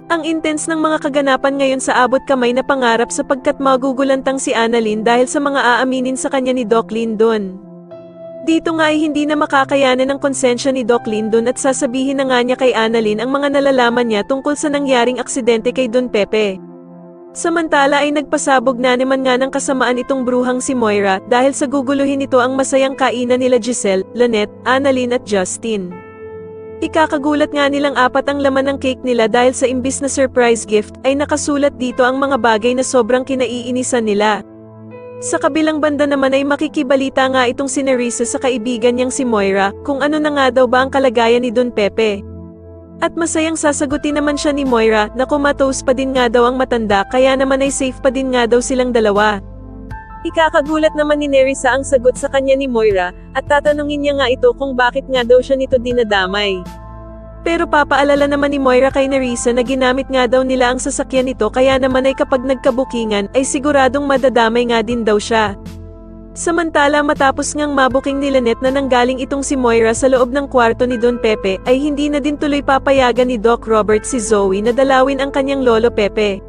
Ang intense ng mga kaganapan ngayon sa abot kamay na pangarap sapagkat magugulantang si Annalyn dahil sa mga aaminin sa kanya ni Doc Lyndon. Dito nga ay hindi na makakayanan ng konsensya ni Doc Lyndon at sasabihin na nga niya kay Annalyn ang mga nalalaman niya tungkol sa nangyaring aksidente kay Don Pepe. Samantala ay nagpasabog na naman nga ng kasamaan itong bruhang si Moira dahil sa guguluhin ito ang masayang kainan nila Giselle, Lynette, Annalyn at Justin. Ikakagulat nga nilang apat ang laman ng cake nila dahil sa imbis na surprise gift ay nakasulat dito ang mga bagay na sobrang kinaiinisan nila. Sa kabilang banda naman ay makikibalita nga itong si Nerissa sa kaibigan niyang si Moira kung ano na nga daw ba ang kalagayan ni Don Pepe. At masayang sasagutin naman siya ni Moira na comatose pa din nga daw ang matanda kaya naman ay safe pa din nga daw silang dalawa. Ikakagulat naman ni Nerissa ang sagot sa kanya ni Moira at tatanungin niya nga ito kung bakit nga daw siya nito dinadamay. Pero papaalala naman ni Moira kay Nerissa na ginamit nga daw nila ang sasakyan nito kaya naman ay kapag nagkabukingan ay siguradong madadamay nga din daw siya. Samantala matapos ngang mabuking ni Lynette na nanggaling itong si Moira sa loob ng kwarto ni Don Pepe ay hindi na din tuloy papayagan ni Doc Robert si Zoe na dalawin ang kanyang lolo Pepe.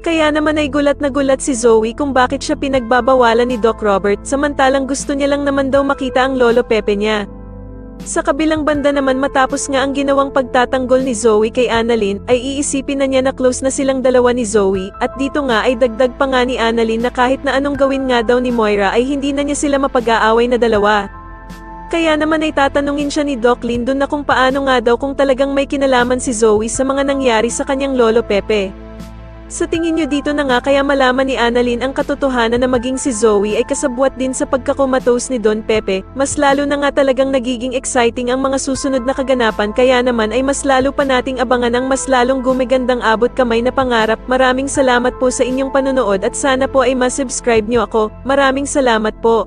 Kaya naman ay gulat na gulat si Zoe kung bakit siya pinagbabawalan ni Doc Robert samantalang gusto niya lang naman daw makita ang lolo Pepe niya. Sa kabilang banda naman matapos nga ang ginawang pagtatanggol ni Zoe kay Annalyn ay iisipin na niya na close na silang dalawa ni Zoe at dito nga ay dagdag pa nga ni Annalyn na kahit na anong gawin nga daw ni Moira ay hindi na niya sila mapag-aaway na dalawa. Kaya naman ay tatanungin siya ni Doc Lyndon na kung paano nga daw kung talagang may kinalaman si Zoe sa mga nangyari sa kanyang lolo Pepe. Sa tingin nyo dito na nga kaya malaman ni Annalyn ang katotohanan na maging si Zoe ay kasabwat din sa pagkakomatose ni Don Pepe, mas lalo na nga talagang nagiging exciting ang mga susunod na kaganapan kaya naman ay mas lalo pa nating abangan ang mas lalong gumigandang abot kamay na pangarap. Maraming salamat po sa inyong panonood at sana po ay masubscribe nyo ako. Maraming salamat po.